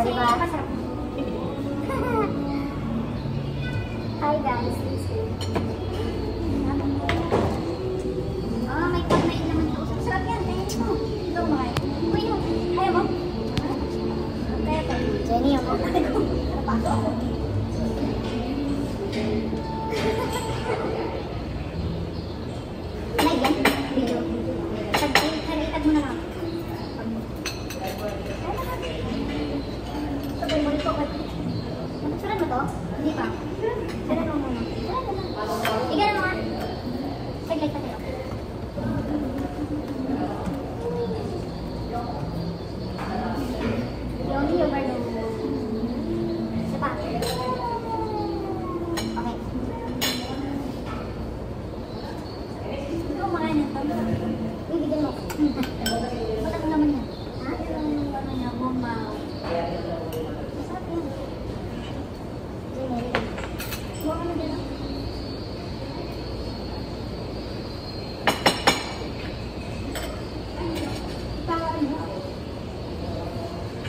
Kasi masarap. Hi guys, may pagmain naman ito. Sarap yan, tayo mo. Ikaw mahal. Uy, no. Ayaw mo? Kaya tayo. Jenny, ako. Napasok ako. Ay, yan. Video. Tag mo na lang. Sabay mo ito. Surat mo to? Hindi pa. Surat mo muna. Tignan mo nga. Saglit pa tayo. Yung overload. Isa pa. Okay. Ito makain nito. Uy, bigyan mo. Ba't ako naman yan? Ha? Yung ano niya, bumaw. Masarap yan. Buwan ka na dyan. Ipakain mo.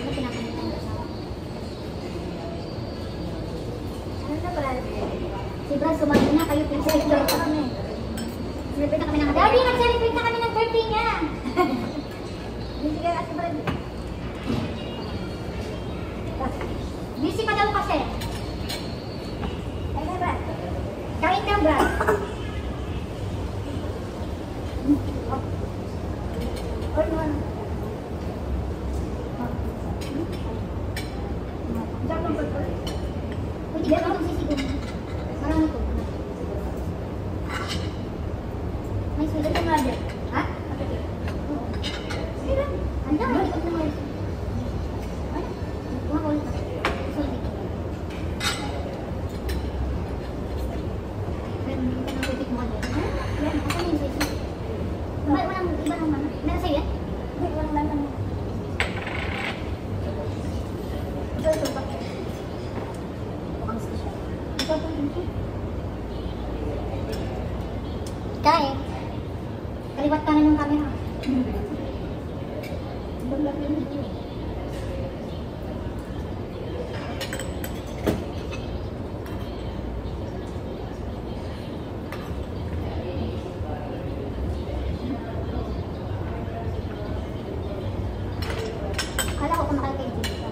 Ano pinakain tayo sa akin? Ano na pala? Si Brad, sumahin na kayo. Pinag-celebrate ka kami. Celebrate na kami ng Daddy, nag-celebrate na kami ng birthday niya. Hindi ka kasi Brad. Busy pa daw kasi. Ay na Brad. Kain ka Brad. Or naman. Diyan lang Brad. Uy, tignan mo itong sisig ko. Marami ko. May sulit ang radyo. Ha? Sige lang. Handa, may ikot naman. Ay, kuha ko ulit. Sulit. Hindi ka nang titik mo din. Yan, ako na yung sisig. Walang iba naman. Meron sa'yo yan? Hindi, walang lang naman. Ito ba? Mukhang special. Ito po yung kain. Kaliwat kanan yung camera. Kala ko kumakain kayo dito.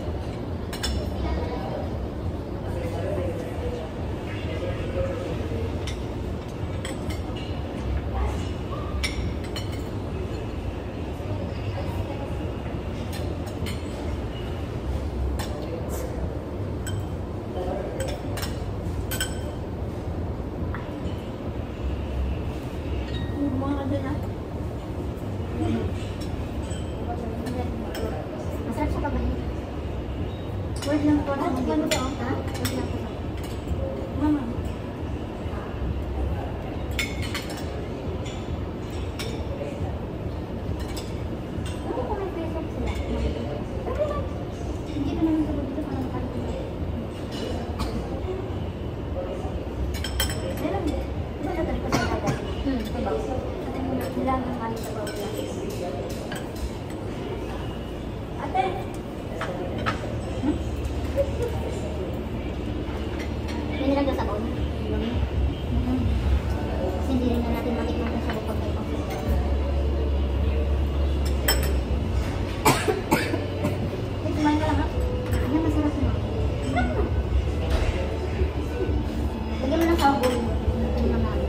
Masarap siya pabalik. Word lang po. Ha? Word lang po. Mama. Ano ko may peso sila? Hindi ko naman sagot dito para makalimutan. Meron. Diba natali ko sa kagad? Diba? Natali mo na. Nilang ang kali sa bawal lang. Ate! May nilagyan sa baon. Kasi hindi rin na natin matikman kung sa bukod kayo pang flavor. Kumain ka lang ha? Ayan, masarap na. Masarap na. Lagyan mo ng sabon. Ito naman namin.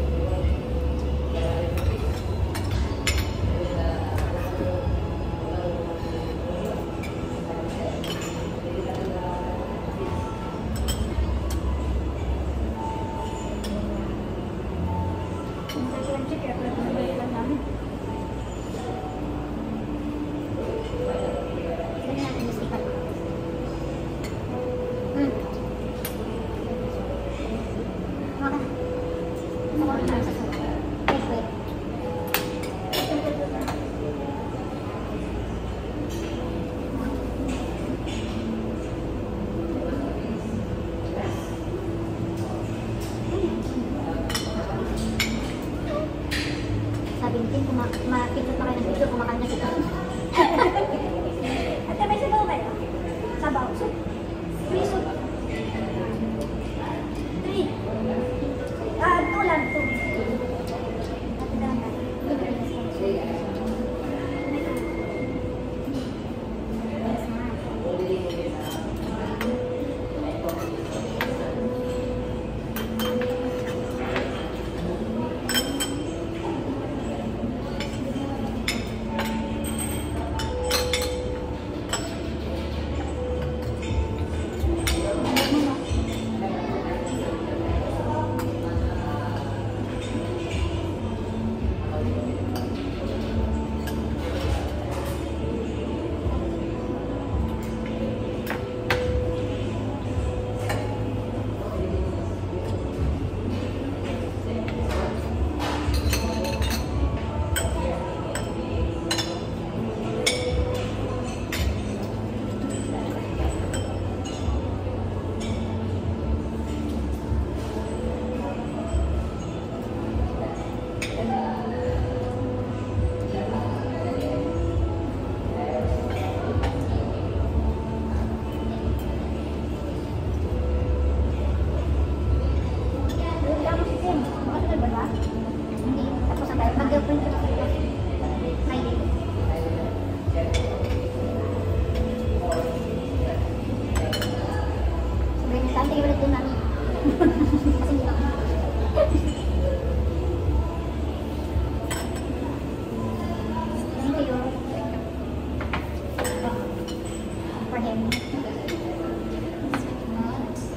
for him.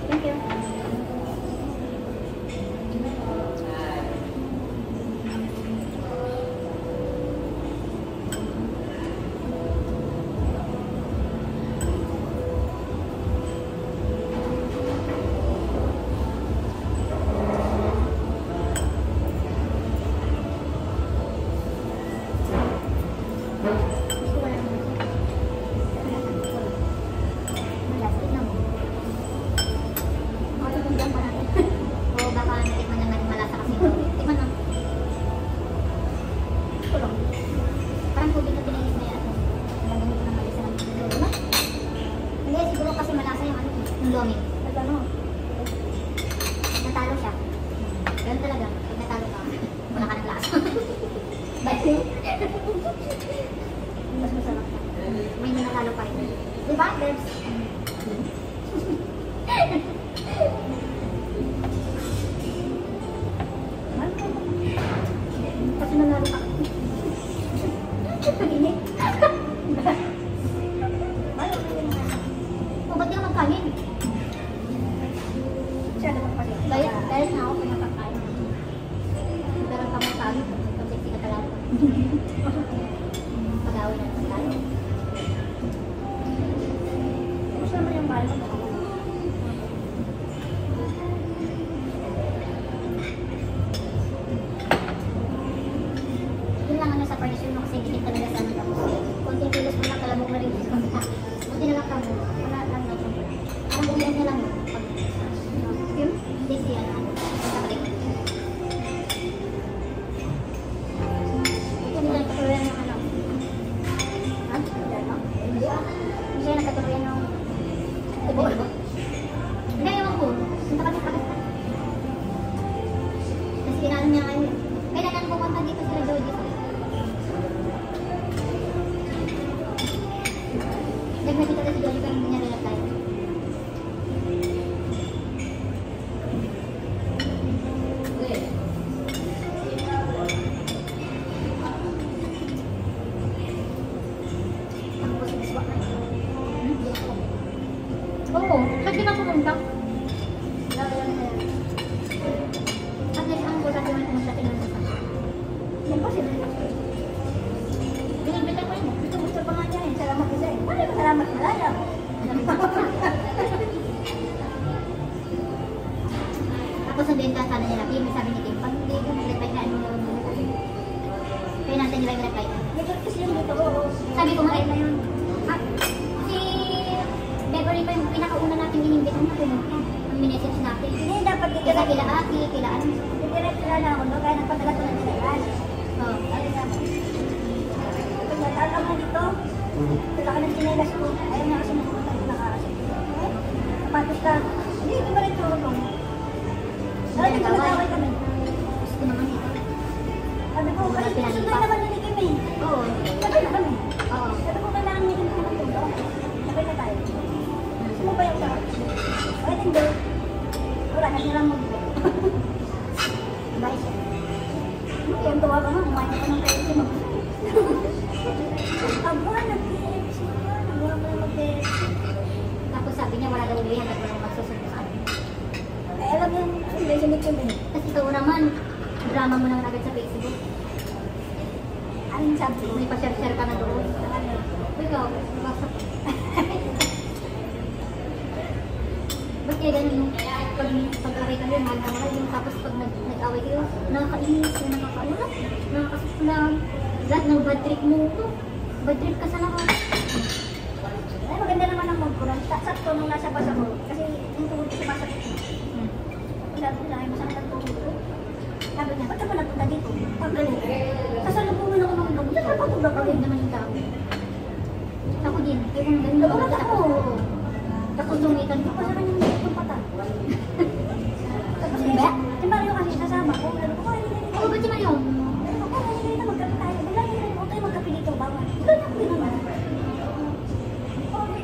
Thank you. Natalo siya. Ganun talaga. Pag natalo ka, wala ka ng lasa. Mas masarap. May nanatalo pa rin. Diba, Debs? Kasi nanalo ka. Pag-init. O, ba't ka naman kanin? Siya naman pa rin. Dahil na ako pinapakain. Pero pa mong sabi, pag-sexy ka talaga. Pag-awin na naman tayo. Gusto naman yung mahal mo. Yun lang ano sa partition mo kasi dikit talaga sa amin. Tapos konting kilos mo lang kalamog na rin. Buti na lang kamo. Wala lang na ito. Parang bumiyan niya lang yun. Hindi siya na. Ito nila katuluyan ng ano. Ha? Hindi ah. Hindi siya nakatuluyan ng tubo. Hindi ewan ko. Punta ka sa Pakistan. Tapos kinaan niya ngayon. Kailangan pumunta dito sila Jody. Nagmati ka si Jody pero hindi niya rin-apply. Oo, ba't di na pumunta? At least ang bulat naman pumunta tinanong sa yan pa sila. Binibita ko yun. Gusto pa nga niya eh. Salamat kasi. Ano yung salamat malaya? Tapos sunduin ka sana nila. Kim, sabi ni Kim, pag hindi ka mag-reply na ano yun. Kaya natin nila yung reply na. Kasi yun dito. Sabi ko nga na yun. Si Beverly pa yung pinakauna natin inimbit na pumunta. Ang minessage natin. Hindi, dapat dito na kila Aki, kila ano. Direct sila na ako, no? Kaya nagpatagat ko na nila yan. Oo. Ayun nga. Pagkatala mo dito, wala ka ng sinelas ko. Ayaw nga kasi napunta ko nakarasin. Kapatos ka. Hindi, hindi ba rin tulong? Dahil nagkaway kami. Gusto naman dito. Sabi ko, kasi sunday naman na ni Kim eh. Oo. Sabay na kami. Oo. Sabi ko, kailangan ni Kim naman tulong. Sabay na tayo. Gusto mo ba yung sarap? Kahit hindi. Wala, nasilang mo dito. Bye siya. Yung tuwa ka nga, kumain ka ng kayo si Mama. Aba, nag-tips mo yan. Nagawa mo na mag-tips. Tapos sabi niya, wala daw ulit yan at walang magsusunod sa akin. Ay, alam yan. Hindi, sinig-kim eh. Kasi ikaw naman, drama mo naman agad sa Facebook. Anong sabi ko? May pa-share-share ka na doon. Ikaw, basta. Ba't kaya ganun yung pag-away ka rin, mahal yung tapos pag nag-away kayo, nakakainis, nakakaulat, nakakasusulang, lahat ng bad trip mo ito. Bad trip ka sa lahat. Ay, maganda naman ang magkurang. Sakto nung nasa basa ko, kasi yung tuhod ko sa basa ko. Sabi ko lang, masakit ang tuhod ko. Sabi niya, ba't ka ba nagpunta dito? Pag galing, sasalubungan ako ng gamot. Saan ka pa gagawin naman yung tao? Ako din, kaya kung ganun. Nagulat ako. Tapos lumitan ko, kasi naman yung pata. Tapos si Mario kasi sasama ko. Sabi ko, hindi. Oo, ba't si Mario? Sabi ko, hindi na magkape tayo. Bigla niya rin, okay, magkape dito. Bawal. Bigla niya ako ginawa.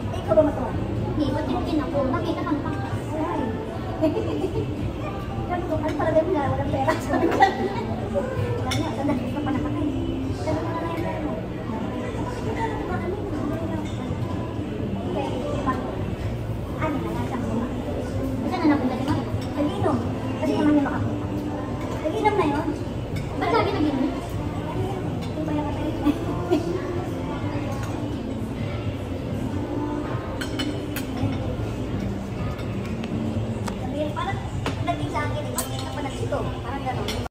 Ikaw ba matawa? Hindi, ba't tinukin ako? Nakita ka pa. Ay. Sabi ko, ano pala din na, walang pera. Sabi ko, sabi niya, sandali ka pa nakakay. Sabi ko na lang yung pera mo. Sabi ko, ano ba kami? Okay. gusto. Parang gano'n.